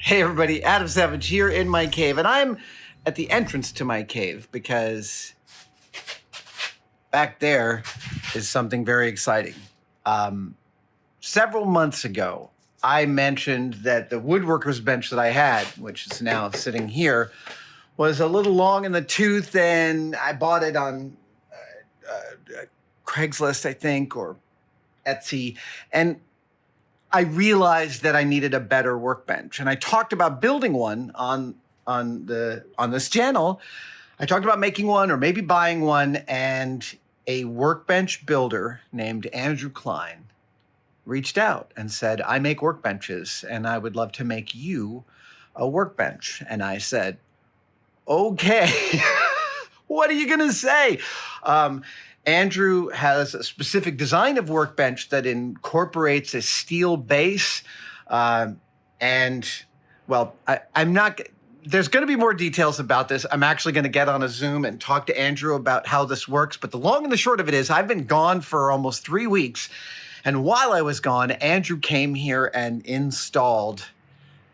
Hey everybody, Adam Savage here in my cave, and I'm at the entrance to my cave because back there is something very exciting. Several months ago, I mentioned that the woodworker's bench that I had, which is now sitting here, was a little long in the tooth, and I bought it on Craigslist, I think, or Etsy, and I realized that I needed a better workbench, and I talked about building one on this channel. I talked about making one or maybe buying one, and a workbench builder named Andrew Klein reached out and said, "I make workbenches, and I would love to make you a workbench." And I said, "Okay, what are you gonna say?" Andrew has a specific design of workbench that incorporates a steel base. And, well, I'm not, there's going to be more details about this. I'm actually going to get on a Zoom and talk to Andrew about how this works. But the long and the short of it is I've been gone for almost 3 weeks. And while I was gone, Andrew came here and installed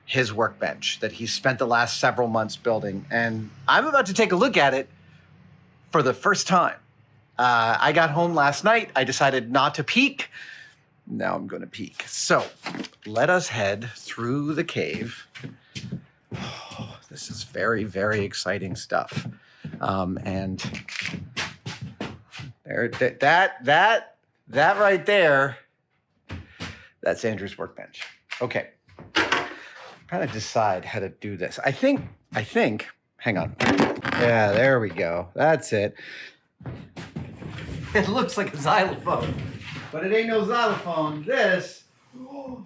his workbench that he spent the last several months building. And I'm about to take a look at it for the first time. I got home last night. I decided not to peek. Now I'm going to peek. So let us head through the cave. Oh, this is very, very exciting stuff. And there, that right there, that's Andrew's workbench. Okay. I'm trying to decide how to do this. I think, hang on. Yeah, there we go. That's it. It looks like a xylophone, but it ain't no xylophone. This, oh,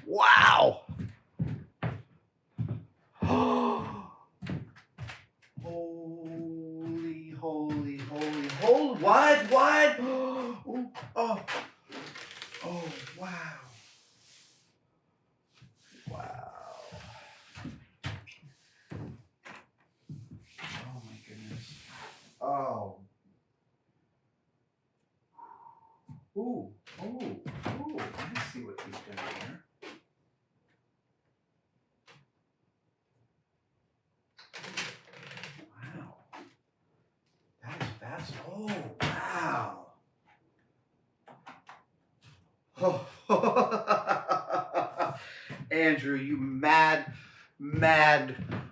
wow. Holy, what? Oh, wow. Oh my goodness. Oh. Ooh. I see what he's doing here. Wow. That's, oh, wow. Andrew, you mad,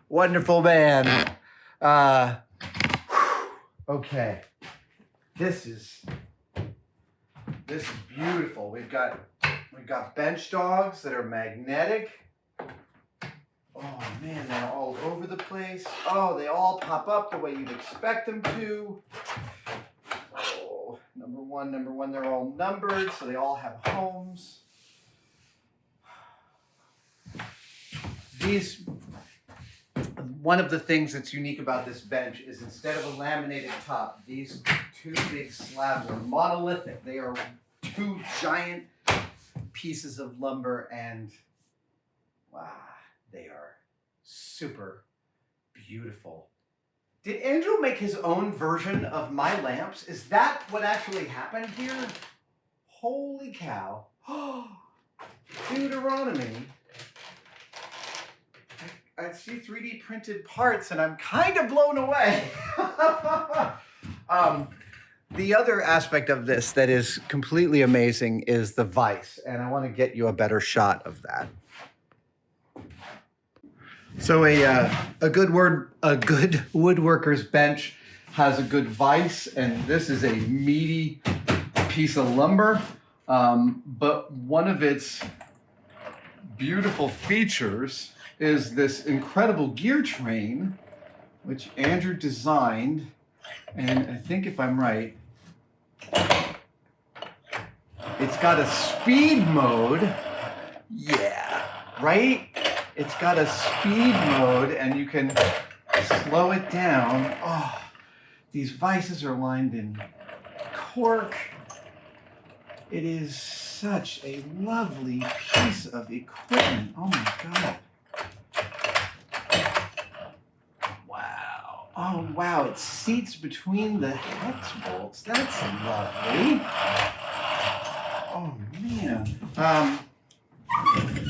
wonderful man. Okay. This is beautiful. We've got bench dogs that are magnetic. Oh man, they're all over the place. Oh, they all pop up the way you'd expect them to. Oh, number one, they're all numbered, so they all have homes. One of the things that's unique about this bench is instead of a laminated top, these two big slabs are monolithic. They are two giant pieces of lumber, and wow, they are super beautiful. Did Andrew make his own version of my lamps? Is that what actually happened here? Holy cow. Deuteronomy. I see 3D printed parts, and I'm kind of blown away. The other aspect of this that is completely amazing is the vise, and I want to get you a better shot of that. So a good woodworker's bench has a good vise, and this is a meaty piece of lumber. But one of its beautiful features is this incredible gear train, which Andrew designed. And I think if I'm right, it's got a speed mode. Yeah, right? It's got a speed mode, and you can slow it down. Oh, these vices are lined in cork. It is such a lovely piece of equipment. Oh my God. Oh, wow, it seats between the hex bolts. That's lovely. Oh, man.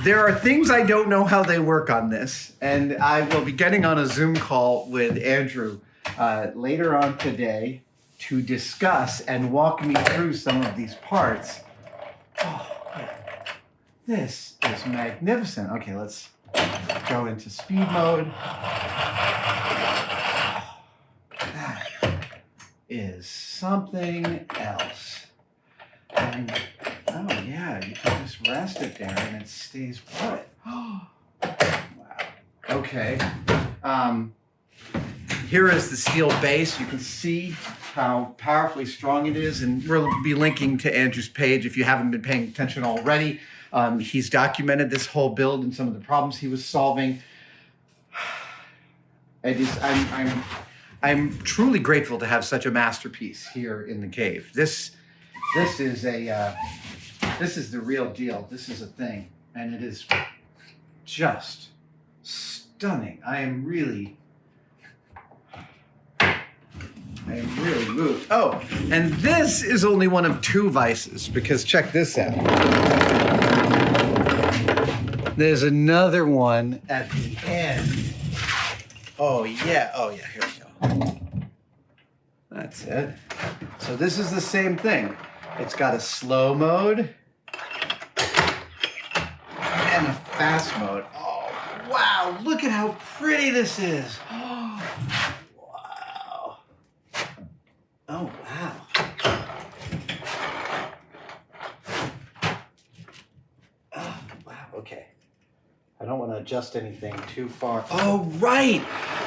there are things I don't know how they work on this, and I will be getting on a Zoom call with Andrew later on today to discuss and walk me through some of these parts. Oh, this is magnificent. Okay, let's go into speed mode. That is something else. And oh yeah, you can just rest it there and it stays put. Oh, wow. Okay. Here is the steel base. You can see how powerfully strong it is, and we'll be linking to Andrew's page if you haven't been paying attention already. He's documented this whole build and some of the problems he was solving. I'm truly grateful to have such a masterpiece here in the cave. This is the real deal. This is a thing, and it is just stunning. I am really moved. Oh, and this is only one of 2 vices, because check this out. There's another one at the end. Oh yeah, here we go. That's it. So this is the same thing. It's got a slow mode and a fast mode. Oh, wow, look at how pretty this is. Oh, wow. Oh, wow. Oh, wow, okay. I don't want to adjust anything too far. Oh, right.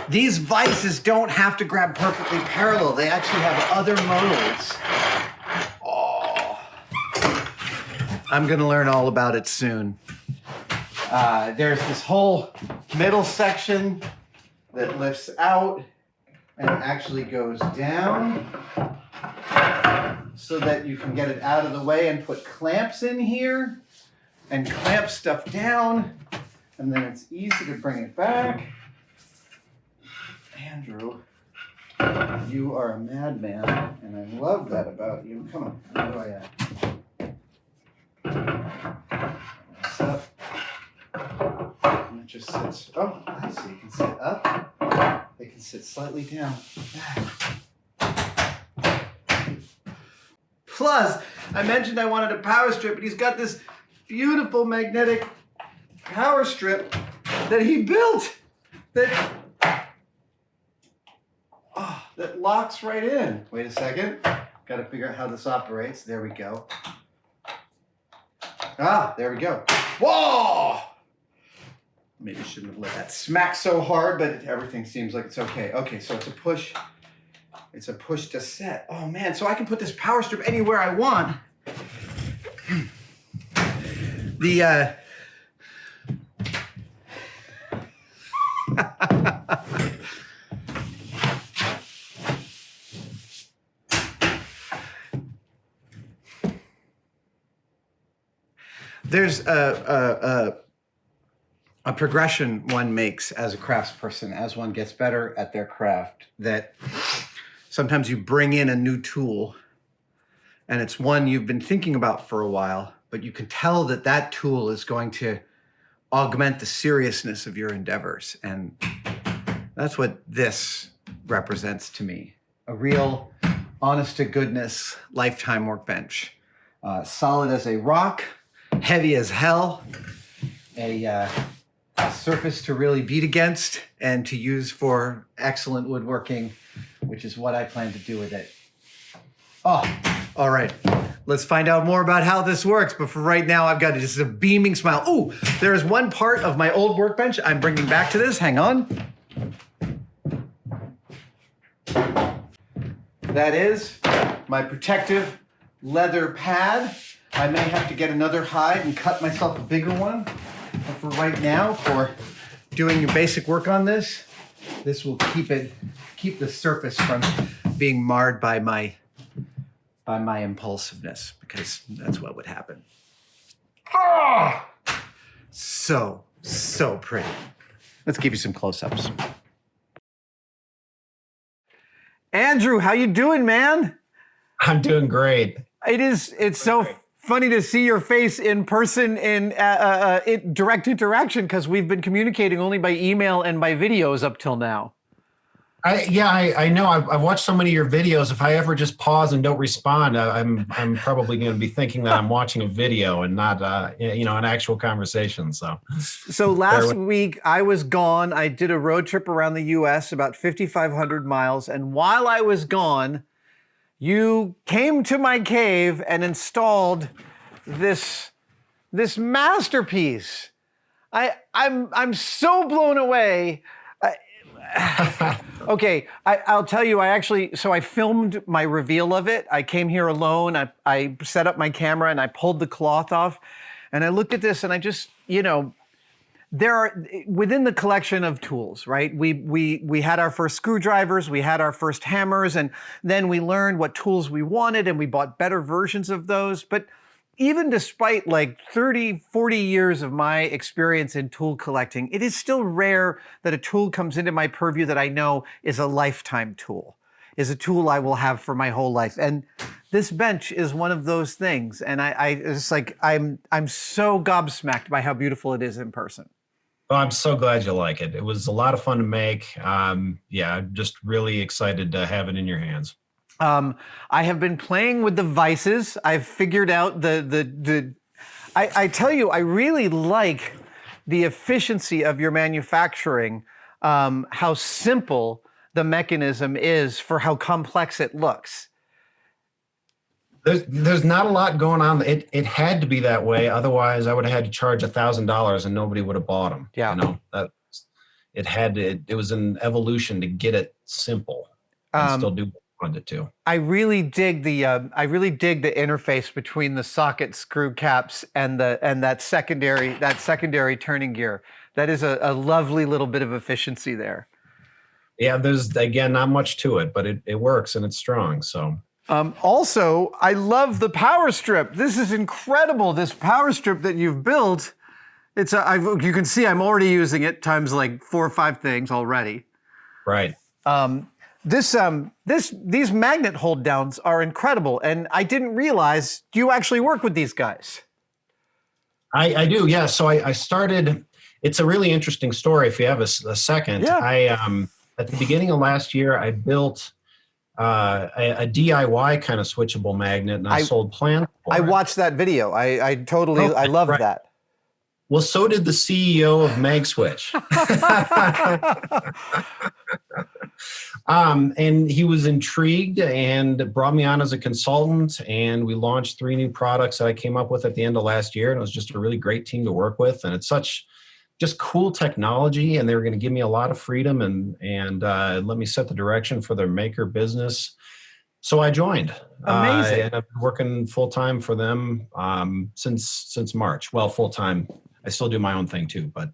These vices don't have to grab perfectly parallel. They actually have other modes. Oh. I'm going to learn all about it soon. There's this whole middle section that lifts out and actually goes down so that you can get it out of the way and put clamps in here and clamp stuff down, and then it's easy to bring it back. Andrew, you are a madman, and I love that about you. Come on, how do I What's up? And it just sits. Oh, I see. You can sit up. They can sit slightly down. Plus, I mentioned I wanted a power strip, and he's got this beautiful magnetic power strip that he built that locks right in. Wait a second. Got to figure out how this operates. There we go. There we go. Whoa! Maybe I shouldn't have let that smack so hard, but everything seems like it's okay. Okay, so it's a push. It's a push to set. Oh man, so I can put this power strip anywhere I want. There's a progression one makes as a craftsperson as one gets better at their craft, that sometimes you bring in a new tool and it's one you've been thinking about for a while, but you can tell that that tool is going to augment the seriousness of your endeavors. And that's what this represents to me. A real honest to goodness lifetime workbench. Solid as a rock, heavy as hell, a surface to really beat against and to use for excellent woodworking, which is what I plan to do with it. Oh, all right. Let's find out more about how this works. But for right now, I've got just a beaming smile. Oh, there's one part of my old workbench I'm bringing back to this. Hang on. That is my protective leather pad. I may have to get another hide and cut myself a bigger one. But for right now, for doing your basic work on this will keep the surface from being marred by my impulsiveness, because that's what would happen. Oh, so pretty. Let's give you some close-ups. Andrew, how you doing, man? I'm doing great. It's so funny to see your face in person in direct interaction, because we've been communicating only by email and by videos up till now. I know. I've watched so many of your videos. If I ever just pause and don't respond, I'm probably going to be thinking that I'm watching a video and not an actual conversation. So last week I was gone. I did a road trip around the U.S. about 5,500 miles, and while I was gone, you came to my cave and installed this masterpiece. I'm so blown away. Okay, I'll tell you, I filmed my reveal of it. I came here alone. I set up my camera and I pulled the cloth off, and I looked at this and I just, there are, within the collection of tools, right? We had our first screwdrivers, we had our first hammers, and then we learned what tools we wanted and we bought better versions of those. But even despite like 30, 40 years of my experience in tool collecting, it is still rare that a tool comes into my purview that I know is a lifetime tool, is a tool I will have for my whole life. And this bench is one of those things. And I'm so gobsmacked by how beautiful it is in person. Well, I'm so glad you like it. It was a lot of fun to make. I'm just really excited to have it in your hands. I have been playing with the vices. I've figured out I tell you, I really like the efficiency of your manufacturing, how simple the mechanism is for how complex it looks. There's not a lot going on. It had to be that way. Otherwise, I would have had to charge $1,000 and nobody would have bought them. Yeah. It was an evolution to get it simple and still do what I wanted it to. I really dig the interface between the socket screw caps and that secondary turning gear. That is a lovely little bit of efficiency there. Yeah, there's, again, not much to it, but it works and it's strong. So. Also, I love the power strip. This is incredible. This power strip that you've built. You can see I'm already using it times like 4 or 5 things already. Right. These magnet hold downs are incredible, and I didn't realize you actually work with these guys. I do, yeah. So I started. It's a really interesting story. If you have a second, yeah. At the beginning of last year, I built a DIY kind of switchable magnet, and I sold plans for it. I watched that video. I love that. Well, so did the CEO of MagSwitch. And he was intrigued and brought me on as a consultant, and we launched 3 new products that I came up with at the end of last year, and it was just a really great team to work with, and it's such just cool technology, and they were going to give me a lot of freedom and let me set the direction for their maker business. So I joined. Amazing. And I've been working full-time for them since March. Well, full-time. I still do my own thing too, but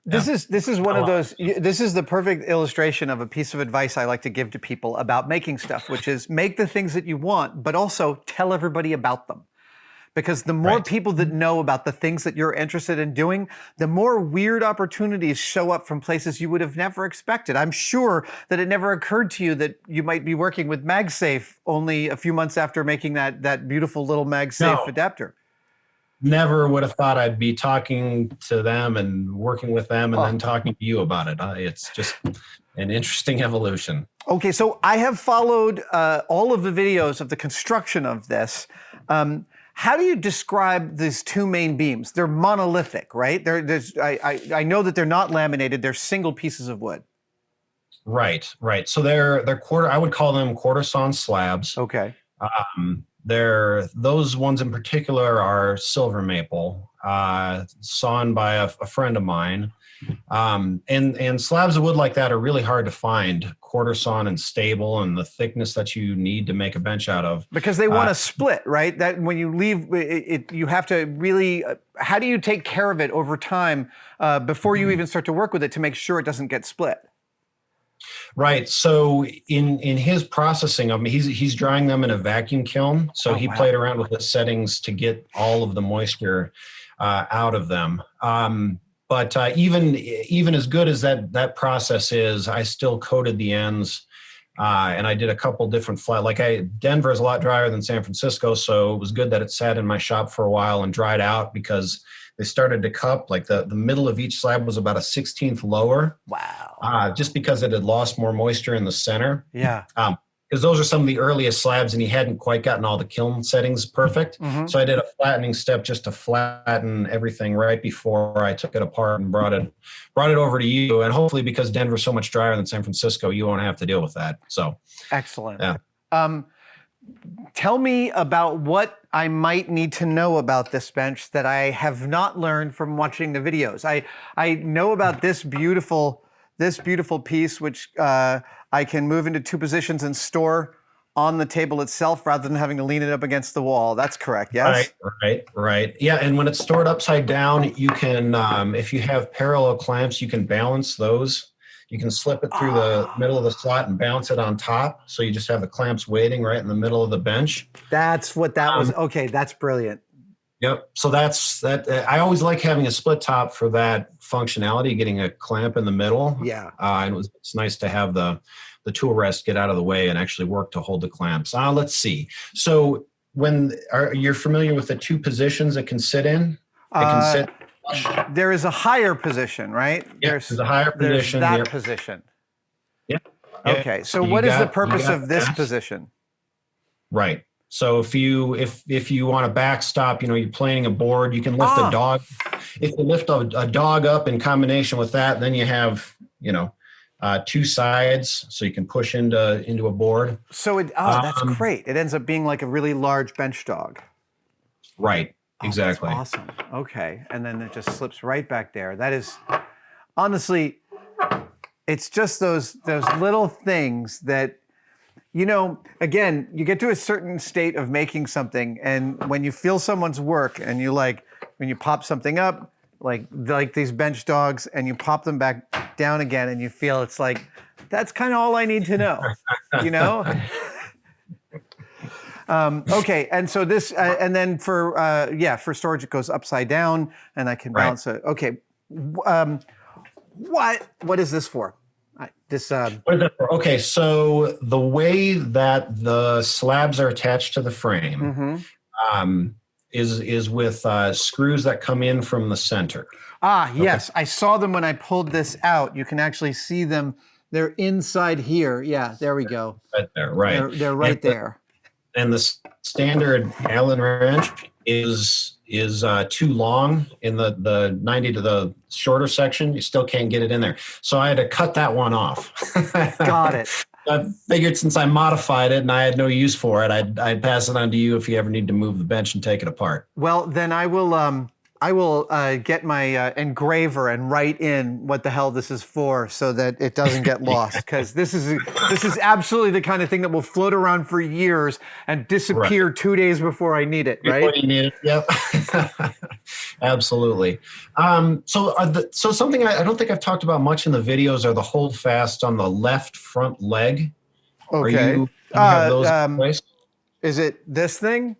this is one of those. This is the perfect illustration of a piece of advice I like to give to people about making stuff, which is make the things that you want, but also tell everybody about them. Because the more people that know about the things that you're interested in doing, the more weird opportunities show up from places you would have never expected. I'm sure that it never occurred to you that you might be working with MagSafe only a few months after making that beautiful little MagSafe adapter. Never would have thought I'd be talking to them and working with them and then talking to you about it. It's just an interesting evolution. Okay, so I have followed all of the videos of the construction of this. How do you describe these 2 main beams? They're monolithic, right? I know that they're not laminated. They're single pieces of wood. Right. So they're quarter. I would call them quarter sawn slabs. Okay. Those ones in particular are silver maple, sawn by a friend of mine. And slabs of wood like that are really hard to find, quarter sawn and stable, and the thickness that you need to make a bench out of. Because they want to split, right? That when you leave it, you have to really. How do you take care of it over time before you even start to work with it to make sure it doesn't get split? Right. So in his processing of them, he's drying them in a vacuum kiln. So he played around with the settings to get all of the moisture out of them. But even as good as that process is, I still coated the ends And I did a couple different flat, Denver is a lot drier than San Francisco. So it was good that it sat in my shop for a while and dried out, because they started to cup, like the middle of each slab was about a 16th lower. Wow. Just because it had lost more moisture in the center. Yeah. Because those are some of the earliest slabs, and he hadn't quite gotten all the kiln settings perfect. Mm-hmm. So I did a flattening step just to flatten everything right before I took it apart and brought it over to you. And hopefully, because Denver's so much drier than San Francisco, you won't have to deal with that. So excellent. Yeah. Tell me about what I might need to know about this bench that I have not learned from watching the videos. I know about this beautiful piece, which I can move into 2 positions and store on the table itself rather than having to lean it up against the wall. That's correct, yes? Right. Yeah, and when it's stored upside down, you can, if you have parallel clamps, you can balance those. You can slip it through the middle of the slot and bounce it on top. So you just have the clamps waiting right in the middle of the bench. That's what that was. Okay, that's brilliant. Yep. So that's that. I always like having a split top for that functionality, getting a clamp in the middle. Yeah. And it's nice to have the tool rest get out of the way and actually work to hold the clamps. Let's see. So you're familiar with the 2 positions it can sit in? It can sit. There is a higher position, right? Yeah, there's a higher position. There's that position. Yeah. Okay. So what is the purpose of this position? Right. So if you want to backstop, you're planing a board, you can lift a dog. If you lift a dog up in combination with that, then you have, 2 sides, so you can push into a board. So that's great. It ends up being like a really large bench dog. Right. Exactly. That's awesome. Okay. And then it just slips right back there. That is, honestly, it's just those little things that, again, you get to a certain state of making something, and when you feel someone's work and when you pop something up, like these bench dogs, and you pop them back down again, and you feel it's like, that's kind of all I need to know, okay, and so this, and then for storage, it goes upside down, and I can balance it. Okay, what is this for? What is that for? Okay, so the way that the slabs are attached to the frame is with screws that come in from the center. Yes, I saw them when I pulled this out. You can actually see them. They're inside here. Yeah, there we go. Right there, right. They're right there. And the standard Allen wrench is too long in the 90 to the shorter section. You still can't get it in there. So I had to cut that one off. Got it. I figured since I modified it and I had no use for it, I'd pass it on to you if you ever need to move the bench and take it apart. Well, then I will get my engraver and write in what the hell this is for, so that it doesn't get lost. Because this is absolutely the kind of thing that will float around for years and disappear 2 days before I need it. Right? Before you need it. Yep. Absolutely. So something I don't think I've talked about much in the videos are the hold fast on the left front leg. Okay. Do you have those in place? Is it this thing?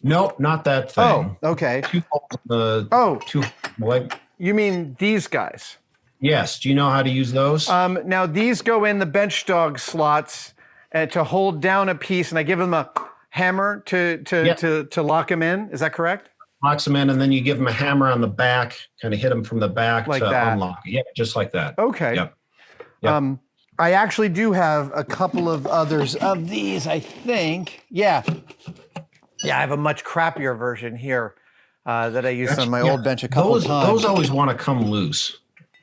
Nope, not that thing. Oh, okay. 2 holes in the 2 leg. You mean these guys? Yes. Do you know how to use those? Now these go in the bench dog slots to hold down a piece, and I give them a hammer to lock them in. Is that correct? Locks them in, and then you give them a hammer on the back, kind of hit them from the back like to that. unlock. Yeah, just like that. Okay. Yep. I actually do have a couple of others of these, I think. Yeah, I have a much crappier version here that I used on my old bench a couple of times. Those always want to come loose.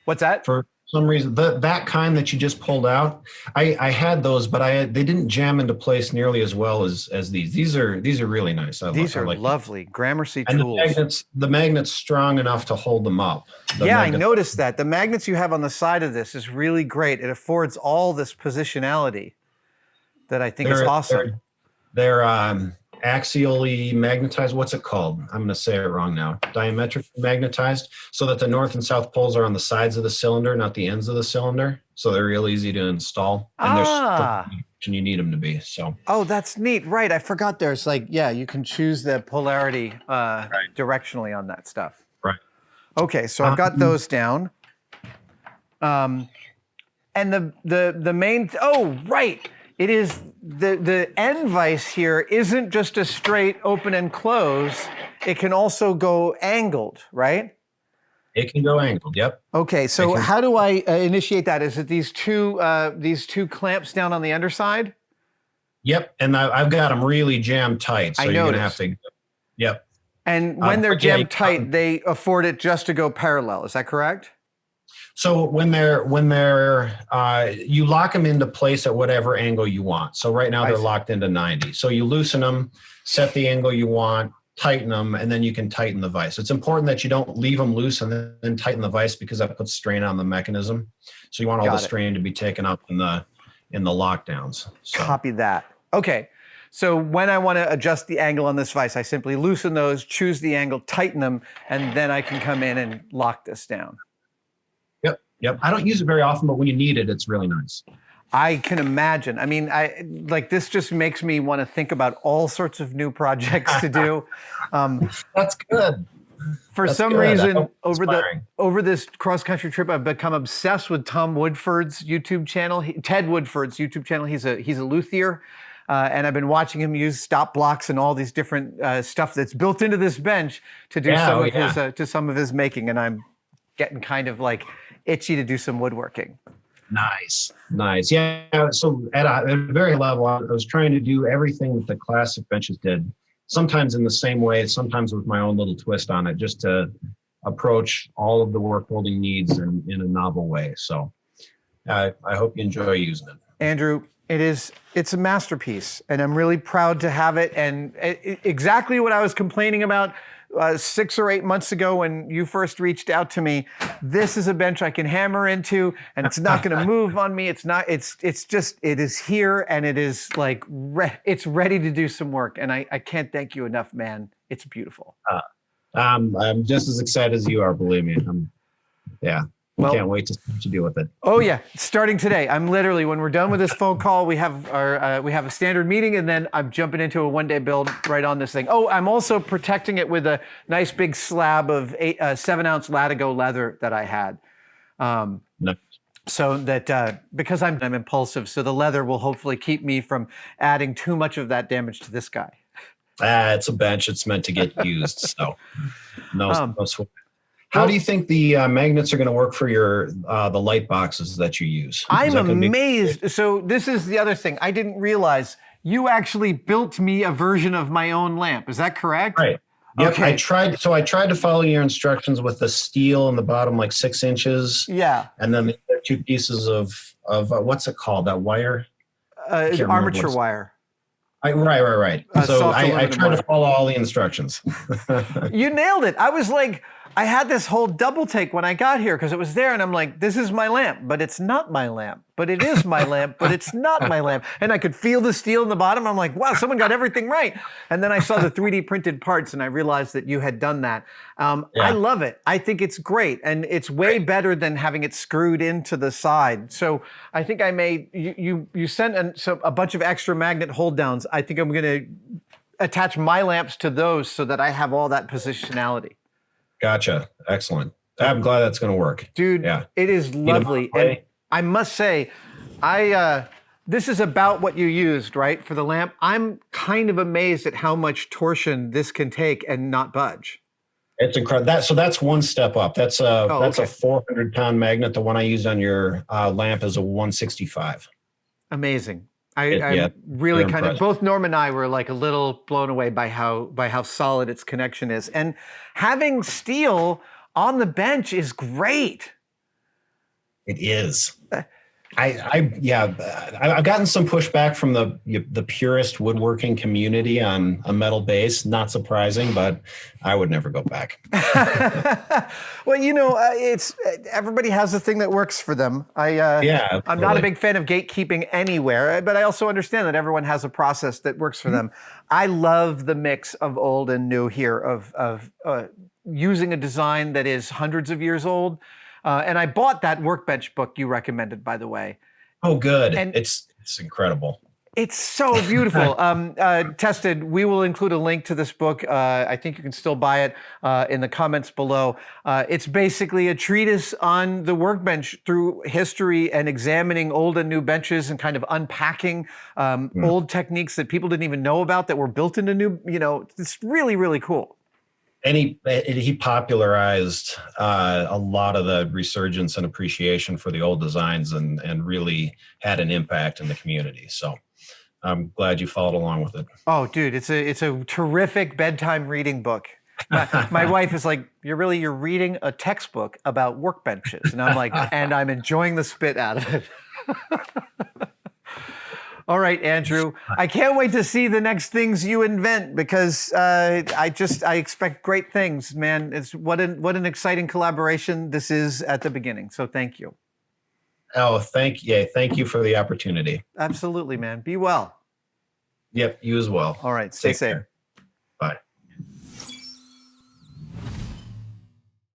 What's that? For some reason, that kind that you just pulled out, I had those, but they didn't jam into place nearly as well as these. These are really nice. These are lovely Gramercy tools. And the magnet's strong enough to hold them up. I noticed that. The magnets you have on the side of this is really great. It affords all this positionality that I think is awesome. They're axially magnetized. What's it called? I'm going to say it wrong now. Diametrically magnetized, so that the north and south poles are on the sides of the cylinder, not the ends of the cylinder. So they're real easy to install, and they're you need them to be. So. Oh, that's neat. Right. I forgot there's you can choose the polarity directionally on that stuff. Right. Okay. So I've got those down. And the main, oh, right. It is the end vise here isn't just a straight open and close. It can also go angled, right? It can go angled. Yep. Okay, so how do I initiate that? Is it these two clamps down on the underside? Yep, and I've got them really jammed tight, so you're gonna have to. Yep. And when they're jammed tight, they afford it just to go parallel. Is that correct? So when they're you lock them into place at whatever angle you want. So right now they're locked into 90. So you loosen them, set the angle you want, tighten them, and then you can tighten the vise. It's important that you don't leave them loose and then tighten the vise, because that puts strain on the mechanism. So you want all the strain to be taken up in the lockdowns. So. Copy that. Okay. So when I want to adjust the angle on this vise, I simply loosen those, choose the angle, tighten them, and then I can come in and lock this down. Yep. I don't use it very often, but when you need it, it's really nice. I can imagine. I mean, this just makes me want to think about all sorts of new projects to do. That's good. For some reason, over this cross-country trip, I've become obsessed with Tom Woodford's YouTube channel. Ted Woodford's YouTube channel. He's a luthier, and I've been watching him use stop blocks and all these different stuff that's built into this bench to do some of his making, and I'm getting kind of like itchy to do some woodworking. Nice. Yeah. So at a very level, I was trying to do everything that the classic benches did. Sometimes in the same way, sometimes with my own little twist on it, just to approach all of the work holding needs in a novel way. So I hope you enjoy using it. Andrew, it's a masterpiece, and I'm really proud to have it. And exactly what I was complaining about 6 or 8 months ago when you first reached out to me. This is a bench I can hammer into, and it's not going to move on me. It is here, and it is like it's ready to do some work. And I can't thank you enough, man. It's beautiful. I'm just as excited as you are, believe me. Can't wait to see what you do with it. Oh yeah, starting today. I'm literally, when we're done with this phone call, we have a standard meeting, and then I'm jumping into a one-day build right on this thing. Oh, I'm also protecting it with a nice big slab of 7-ounce Latigo leather that I had. Nice. So that because I'm impulsive, so the leather will hopefully keep me from adding too much of that damage to this guy. It's a bench. It's meant to get used. So no sweat. How do you think the magnets are going to work for your the light boxes that you use? I'm amazed. So this is the other thing. I didn't realize you actually built me a version of my own lamp. Is that correct? Right. Yep. Okay. I tried to follow your instructions with the steel in the bottom, like 6 inches. Yeah. And then the 2 pieces of what's it called? That wire? Armature wire. Right. So I tried to follow all the instructions. You nailed it. I was like, I had this whole double take when I got here because it was there, and I'm like, this is my lamp, but it's not my lamp. But it is my lamp, but it's not my lamp. And I could feel the steel in the bottom. I'm like, wow, someone got everything right. And then I saw the 3D printed parts, and I realized that you had done that. I love it. I think it's great, and it's way better than having it screwed into the side. So I think I made you sent a bunch of extra magnet hold downs. I think I'm going to attach my lamps to those so that I have all that positionality. Gotcha. Excellent. I'm glad that's going to work. Dude, it is lovely. And I must say, this is about what you used, right, for the lamp. I'm kind of amazed at how much torsion this can take and not budge. It's incredible. So that's one step up. That's a 400-pound magnet. The one I used on your lamp is a 165. Amazing. I'm really kind of, both Norm and I were like a little blown away by how solid its connection is. And having steel on the bench is great. It is. I've gotten some pushback from the purist woodworking community on a metal base. Not surprising, but I would never go back. Well, it's everybody has a thing that works for them. I'm not a big fan of gatekeeping anywhere, but I also understand that everyone has a process that works for them. I love the mix of old and new here of using a design that is hundreds of years old. And I bought that Workbench book you recommended, by the way. Oh, good. And it's incredible. It's so beautiful. Tested. We will include a link to this book. I think you can still buy it in the comments below. It's basically a treatise on the workbench through history and examining old and new benches and kind of unpacking old techniques that people didn't even know about that were built into new. It's really, really cool. And he popularized a lot of the resurgence and appreciation for the old designs, and really had an impact in the community. So I'm glad you followed along with it. Oh, dude, it's a terrific bedtime reading book. My wife is like, you're reading a textbook about workbenches, and I'm like, and I'm enjoying the spit out of it. All right, Andrew, I can't wait to see the next things you invent, because I expect great things, man. It's what an exciting collaboration this is at the beginning. So thank you. Oh, thank you for the opportunity. Absolutely, man. Be well. Yep, you as well. All right, stay safe.